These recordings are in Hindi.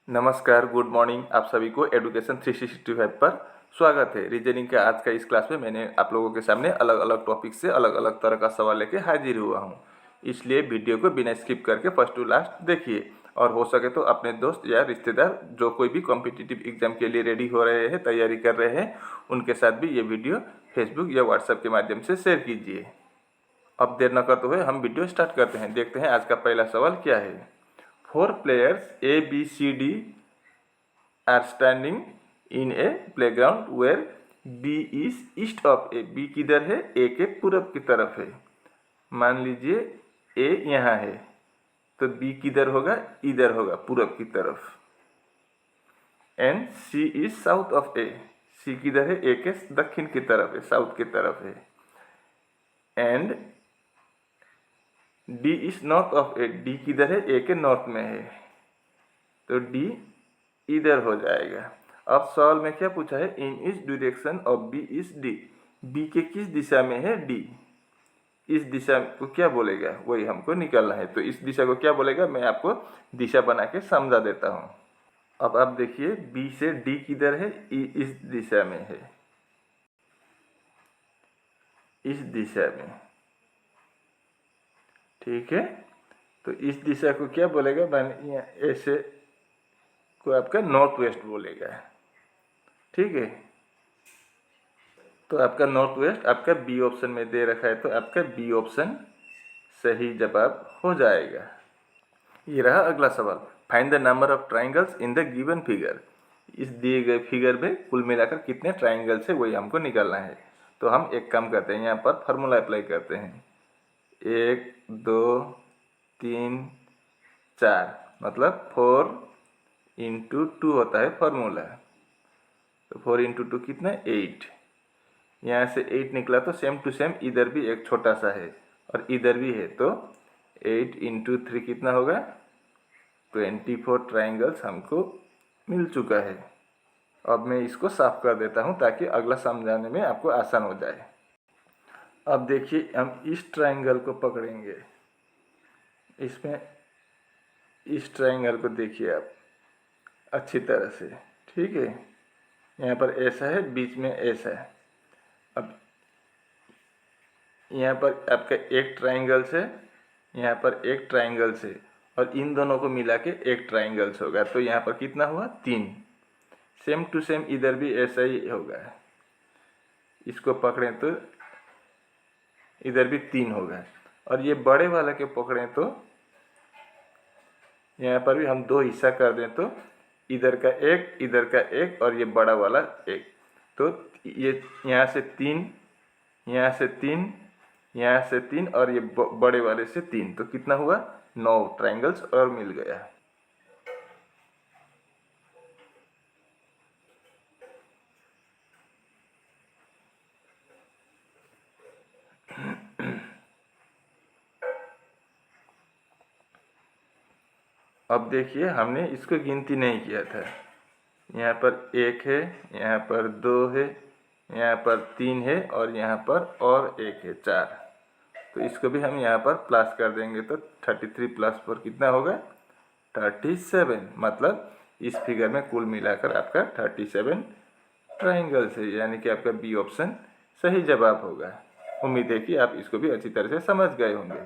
नमस्कार, गुड मॉर्निंग। आप सभी को एडुकेशन 365 पर स्वागत है। रीजनिंग के आज का इस क्लास में मैंने आप लोगों के सामने अलग अलग टॉपिक से अलग अलग तरह का सवाल लेके हाजिर हुआ हूँ। इसलिए वीडियो को बिना स्किप करके फर्स्ट टू लास्ट देखिए और हो सके तो अपने दोस्त या रिश्तेदार जो कोई भी कॉम्पिटिटिव एग्जाम के लिए रेडी हो रहे हैं, तैयारी कर रहे हैं, उनके साथ भी ये वीडियो फेसबुक या व्हाट्सएप के माध्यम से शेयर कीजिए। अब देर न करते हुए हम वीडियो स्टार्ट करते हैं। देखते हैं आज का पहला सवाल क्या है। 4 players A, B, C, D are standing in a playground where B is east of A. B किधर है? A के पूरब की तरफ है। मान लीजिए A यहाँ है तो B किधर होगा? इधर होगा, पूरब की तरफ। And C is south of A. C किधर है? A के दक्षिण की तरफ है, साउथ की तरफ है। And D is north of A. D किधर है? A के नॉर्थ में है तो D इधर हो जाएगा। अब सवाल में क्या पूछा है? इन इस direction of B is D. B के किस दिशा में है? डी। इस दिशा को क्या बोलेगा? वही हमको निकालना है। तो इस दिशा को क्या बोलेगा मैं आपको दिशा बना के समझा देता हूँ। अब आप देखिए बी से डी किधर है? इस दिशा में है, इस दिशा में। ठीक है, तो इस दिशा को क्या बोलेगा? मैंने ऐसे को आपका नॉर्थ वेस्ट बोलेगा। ठीक है, तो आपका नॉर्थ वेस्ट आपका बी ऑप्शन में दे रखा है तो आपका बी ऑप्शन सही जवाब हो जाएगा। ये रहा अगला सवाल। Find the number of triangles in the given figure. इस दिए गए फिगर में कुल मिलाकर कितने ट्राइंगल्स है वही हमको निकालना है। तो हम एक काम करते हैं, यहाँ पर फार्मूला अप्लाई करते हैं। 1 2 3 4 मतलब 4 इंटू 2 होता है फार्मूला। तो 4 इंटू 2 कितना? 8। यहाँ से 8 निकला तो सेम टू सेम इधर भी एक छोटा सा है और इधर भी है तो 8 इंटू 3 कितना होगा? 24 ट्राइंगल्स हमको मिल चुका है। अब मैं इसको साफ कर देता हूँ ताकि अगला समझाने में आपको आसान हो जाए। अब देखिए हम इस ट्राइंगल को पकड़ेंगे। इसमें इस ट्राइंगल को देखिए आप अच्छी तरह से। ठीक है, यहाँ पर ऐसा है, बीच में ऐसा है। अब यहाँ पर आपका एक ट्राइंगल्स है, यहाँ पर एक ट्राइंगल्स है और इन दोनों को मिला के एक ट्राइंगल्स होगा। तो यहाँ पर कितना हुआ? 3। सेम टू सेम इधर भी ऐसा ही होगा। इसको पकड़ें तो इधर भी 3 होगा और ये बड़े वाला के पकड़ें तो यहाँ पर भी हम 2 हिस्सा कर दें तो इधर का एक, इधर का एक और ये बड़ा वाला एक। तो ये यहाँ से 3, यहाँ से 3, यहाँ से 3 और ये बड़े वाले से 3। तो कितना हुआ? 9 ट्राइंगल्स और मिल गया। अब देखिए हमने इसको गिनती नहीं किया था। यहाँ पर 1 है, यहाँ पर 2 है, यहाँ पर 3 है और यहाँ पर और 1 है, 4। तो इसको भी हम यहाँ पर प्लस कर देंगे तो 33 + 4 कितना होगा? 37। मतलब इस फिगर में कुल मिलाकर आपका 37 ट्राइंगल्स है, यानी कि आपका बी ऑप्शन सही जवाब होगा। उम्मीद है कि आप इसको भी अच्छी तरह से समझ गए होंगे।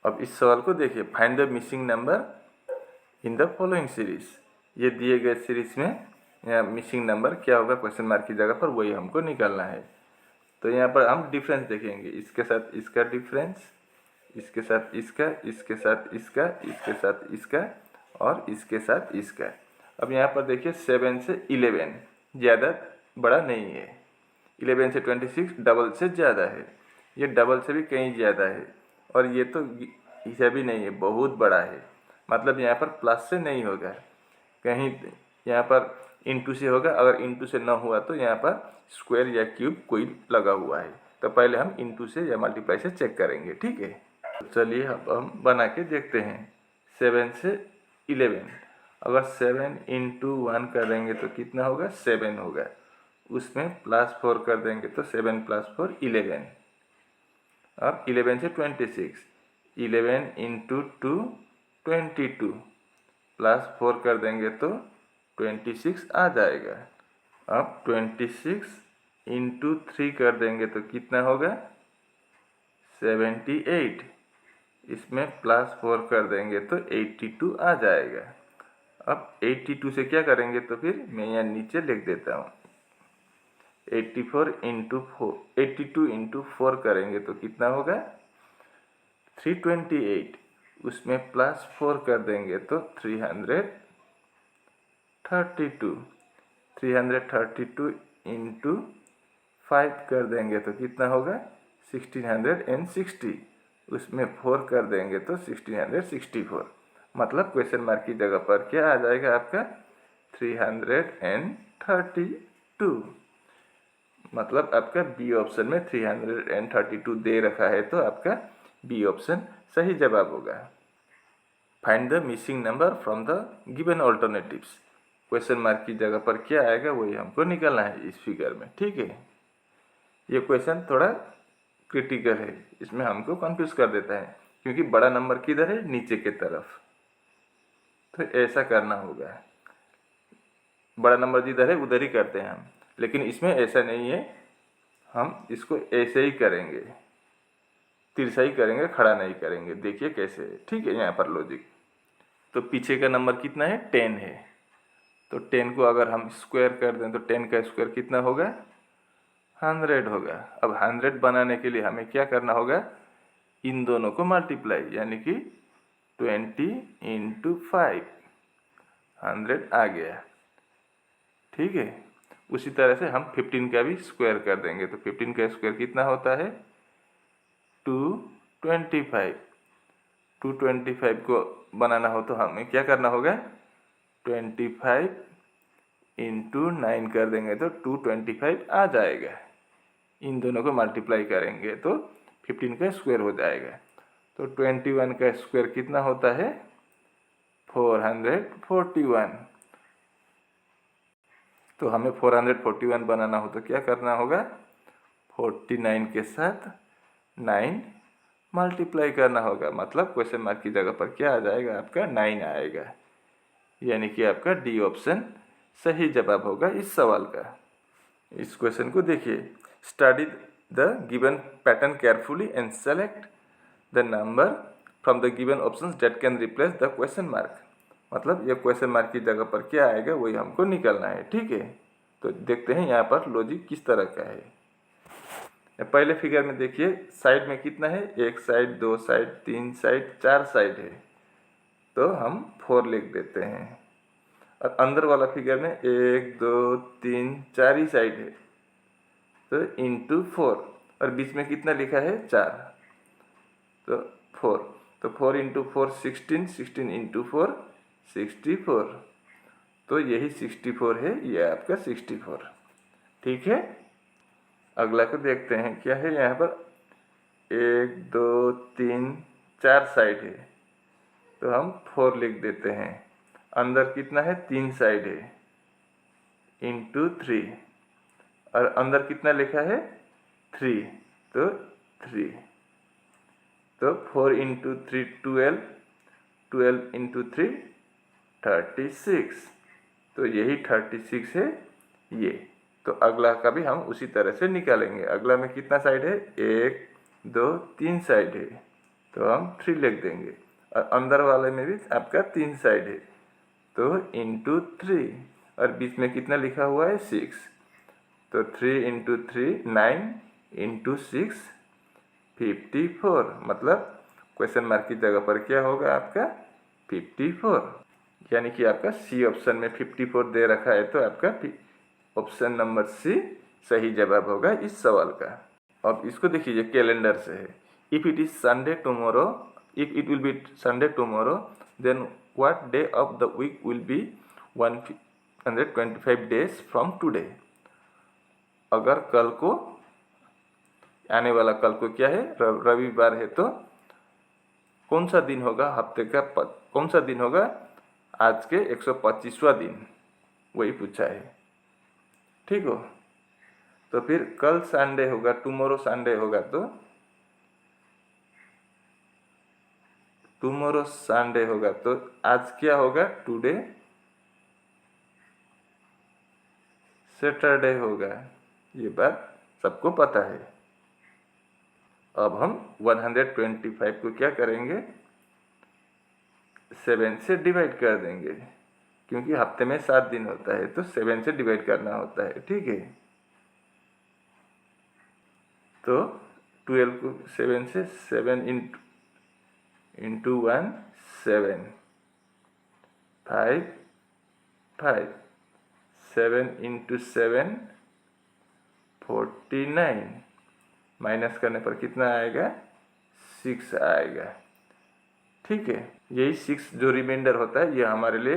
अब इस सवाल को देखिए। Find the missing number in the following series. ये दिए गए सीरीज में यहाँ मिसिंग नंबर क्या होगा? क्वेश्चन मार्क की जगह पर वही हमको निकालना है। तो यहाँ पर हम डिफरेंस देखेंगे। इसके साथ इसका डिफरेंस, इसके साथ इसका, इसके साथ इसका, इसके साथ इसका और इसके साथ इसका। अब यहाँ पर देखिए 7 से 11 ज़्यादा बड़ा नहीं है। 11 से 26 डबल से ज़्यादा है। ये डबल से भी कहीं ज़्यादा है और ये तो हिस्सा भी नहीं है, बहुत बड़ा है। मतलब यहाँ पर प्लस से नहीं होगा, कहीं यहाँ पर इंटू से होगा। अगर इंटू से ना हुआ तो यहाँ पर स्क्वायर या क्यूब कोई लगा हुआ है। तो पहले हम इंटू से या मल्टीप्लाई से चेक करेंगे। ठीक है, तो चलिए अब हम बना के देखते हैं। 7 से 11, अगर 7 इंटू 1 कर देंगे तो कितना होगा? 7 होगा। उसमें +4 कर देंगे तो 7 + 4 11। अब 11 से 26, 11 इंटू 2 22। +4 कर देंगे तो 26 आ जाएगा। अब 26 इंटू 3 कर देंगे तो कितना होगा 78। इसमें +4 कर देंगे तो 82 आ जाएगा। अब 82 से क्या करेंगे तो फिर मैं यहाँ नीचे लिख देता हूँ 82 इंटू 4 करेंगे तो कितना होगा 328। उसमें +4 कर देंगे तो 332 इंटू 5 कर देंगे तो कितना होगा 1660। उसमें 4 कर देंगे तो 1664। मतलब क्वेश्चन मार्क की जगह पर क्या आ जाएगा आपका 332। मतलब आपका बी ऑप्शन में 332 दे रखा है तो आपका बी ऑप्शन सही जवाब होगा। Find the missing number from the given alternatives. Question mark की जगह पर क्या आएगा वही हमको निकालना है इस फिगर में। ठीक है, ये क्वेश्चन थोड़ा क्रिटिकल है, इसमें हमको कंफ्यूज कर देता है क्योंकि बड़ा नंबर किधर है नीचे के तरफ, तो ऐसा करना होगा। बड़ा नंबर जिधर है उधर ही करते हैं हम, लेकिन इसमें ऐसा नहीं है, हम इसको ऐसे ही करेंगे, तिरछा ही करेंगे, खड़ा नहीं करेंगे। देखिए कैसे है। ठीक है, यहाँ पर लॉजिक। तो पीछे का नंबर कितना है 10 है, तो 10 को अगर हम स्क्वायर कर दें तो 10 का स्क्वायर कितना होगा 100 होगा। अब 100 बनाने के लिए हमें क्या करना होगा इन दोनों को मल्टीप्लाई, यानी कि 20 इंटू 5 100 आ गया। ठीक है, उसी तरह से हम 15 का भी स्क्वायर कर देंगे तो 15 का स्क्वायर कितना होता है 225। 225 को बनाना हो तो हमें क्या करना होगा 25 इंटू 9 कर देंगे तो 225 आ जाएगा। इन दोनों को मल्टीप्लाई करेंगे तो 15 का स्क्वायर हो जाएगा। तो 21 का स्क्वायर कितना होता है 441। तो हमें 441 बनाना हो तो क्या करना होगा 49 के साथ 9 मल्टीप्लाई करना होगा। मतलब क्वेश्चन मार्क की जगह पर क्या आ जाएगा आपका 9 आएगा, यानी कि आपका डी ऑप्शन सही जवाब होगा इस सवाल का। इस क्वेश्चन को देखिए, study the given pattern carefully and select the number from the given options that can replace the question mark. मतलब ये क्वेश्चन मार्क की जगह पर क्या आएगा वही हमको निकालना है। ठीक है, तो देखते हैं यहाँ पर लॉजिक किस तरह का है। पहले फिगर में देखिए साइड में कितना है, एक साइड, दो साइड, तीन साइड, चार साइड है, तो हम 4 लिख देते हैं। और अंदर वाला फिगर में 1 2 3 4 ही साइड है, तो इंटू 4, और बीच में कितना लिखा है 4, तो 4, तो 4 इंटू 4 16, 16 इंटू 4 64, तो यही 64 है, ये आपका 64। ठीक है, अगला को देखते हैं क्या है। यहाँ पर 1 2 3 4 साइड है, तो हम 4 लिख देते हैं। अंदर कितना है 3 साइड है, इंटू 3, और अंदर कितना लिखा है 3, तो 3, तो 4 इंटू 3 12, 12 इंटू 3 36, तो यही 36 है ये। तो अगला का भी हम उसी तरह से निकालेंगे। अगला में कितना साइड है 1 2 3 साइड है, तो हम 3 लिख देंगे। और अंदर वाले में भी आपका 3 साइड है, तो इंटू 3, और बीच में कितना लिखा हुआ है 6, तो 3 इंटू 3 9 इंटू 6 54। मतलब क्वेश्चन मार्क की जगह पर क्या होगा आपका 54, यानी कि आपका सी ऑप्शन में 54 दे रखा है, तो आपका ऑप्शन नंबर सी सही जवाब होगा इस सवाल का। अब इसको देखिए कैलेंडर से है। If it is Sunday tomorrow, if it will be Sunday tomorrow, then what day of the week will be 125 days from today. अगर कल को, आने वाला कल को क्या है रविवार है, तो कौन सा दिन होगा हफ्ते का, कौन सा दिन होगा आज के 125वां दिन, वही पूछा है। ठीक हो, तो फिर कल संडे होगा, टुमारो संडे होगा, तो टुमारो संडे होगा, तो आज क्या होगा? टुडे सैटरडे होगा। ये बात सबको पता है। अब हम 125 को क्या करेंगे? 7 से डिवाइड कर देंगे, क्योंकि हफ्ते में 7 दिन होता है, तो 7 से डिवाइड करना होता है, ठीक है। तो 12 को 7 से 7 इंटू 1 7, 5 5, 7 इंटू 7 49, माइनस करने पर कितना आएगा? 6 आएगा, ठीक है। यही 6 जो रिमाइंडर होता है ये हमारे लिए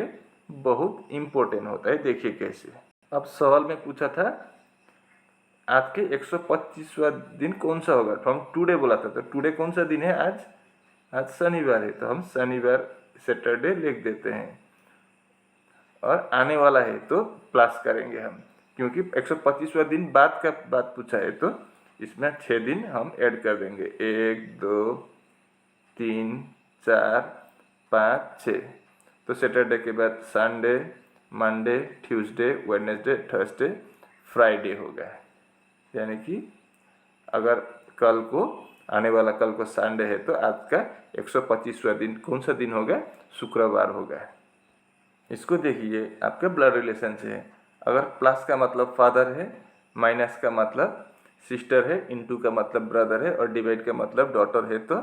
बहुत इम्पोर्टेंट होता है। देखिए कैसे। अब सवाल में पूछा था आज के 125वां दिन कौन सा होगा, तो हम टुडे बोला था, तो टुडे कौन सा दिन है? आज शनिवार है, तो हम शनिवार सैटरडे लिख देते हैं। और आने वाला है तो प्लस करेंगे हम, क्योंकि 125वां दिन बाद का बात पूछा है, तो इसमें 6 दिन हम ऐड कर देंगे। 1 2 3 4 5 6। तो सैटरडे के बाद Sunday, Monday, Tuesday, Wednesday, Thursday, Friday होगा। यानी कि अगर कल को आने वाला कल को संडे है, तो आज का 125वां दिन कौन सा दिन होगा? शुक्रवार होगा। इसको देखिए, आपके ब्लड रिलेशन से है। अगर प्लस का मतलब फादर है, माइनस का मतलब सिस्टर है, इनटू का मतलब ब्रदर है, और डिवाइड का मतलब डॉटर है, तो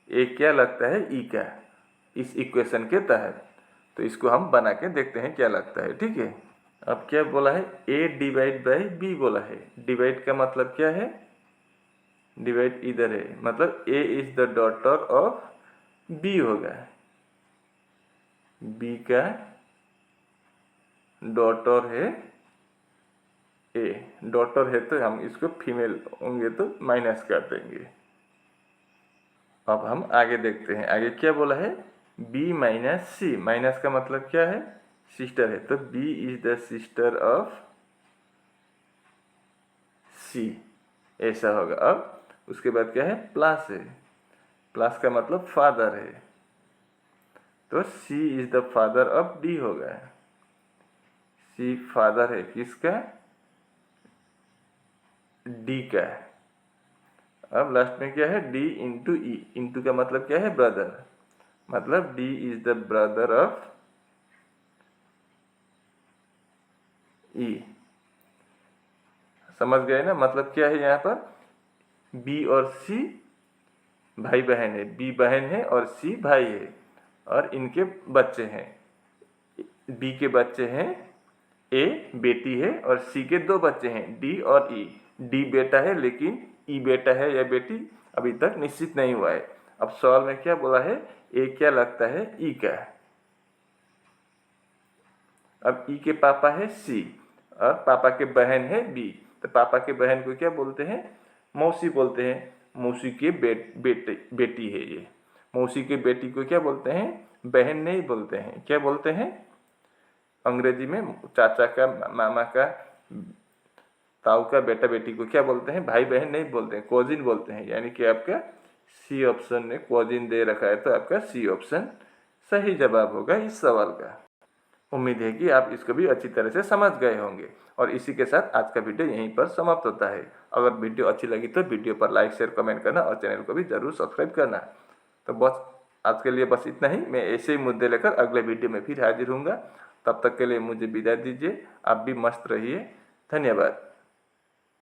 ये क्या लगता है? ई का, इस इक्वेशन के तहत। तो इसको हम बना के देखते हैं क्या लगता है, ठीक है। अब क्या बोला है? ए डिवाइड बाई बी बोला है। डिवाइड का मतलब क्या है? डिवाइड इधर है, मतलब A is the daughter of B होगा। बी का डॉटर है ए, डॉटर है तो हम इसको फीमेल होंगे तो माइनस कर देंगे। अब हम आगे देखते हैं, आगे क्या बोला है? बी माइनस सी। माइनस का मतलब क्या है? सिस्टर है, तो B is the sister of C, ऐसा होगा। अब उसके बाद क्या है? प्लस है। प्लस का मतलब फादर है, तो C is the father of D होगा। सी फादर है किसका? डी का। अब लास्ट में क्या है? डी इंटू ई। इंटू का मतलब क्या है? ब्रदर, मतलब D is the brother of E. समझ गए ना? मतलब क्या है यहाँ पर? बी और सी भाई बहन है, बी बहन है और सी भाई है, और इनके बच्चे हैं। बी के बच्चे हैं, ए बेटी है, और सी के 2 बच्चे हैं, डी और ई। डी बेटा है, लेकिन ई बेटा है या बेटी अभी तक निश्चित नहीं हुआ है। अब सवाल में क्या बोला है? ए क्या लगता है? ई का। अब ई के पापा है सी, और पापा के बहन है बी, तो पापा के बहन को क्या बोलते हैं? मौसी बोलते हैं। मौसी के बेटी है ये। मौसी के बेटी को क्या बोलते हैं? बहन नहीं बोलते हैं, क्या बोलते हैं? अंग्रेजी में चाचा का, मामा का, ताऊ का बेटा बेटी को क्या बोलते हैं? भाई बहन नहीं बोलते हैं, कोजिन बोलते हैं। यानी कि आपका सी ऑप्शन में कोजिन दे रखा है, तो आपका सी ऑप्शन सही जवाब होगा इस सवाल का। उम्मीद है कि आप इसको भी अच्छी तरह से समझ गए होंगे। और इसी के साथ आज का वीडियो यहीं पर समाप्त होता है। अगर वीडियो अच्छी लगी तो वीडियो पर लाइक, शेयर, कमेंट करना, और चैनल को भी जरूर सब्सक्राइब करना। तो बस आज के लिए बस इतना ही। मैं ऐसे ही मुद्दे लेकर अगले वीडियो में फिर हाजिर होऊंगा। तब तक के लिए मुझे विदा दीजिए। आप भी मस्त रहिए। धन्यवाद।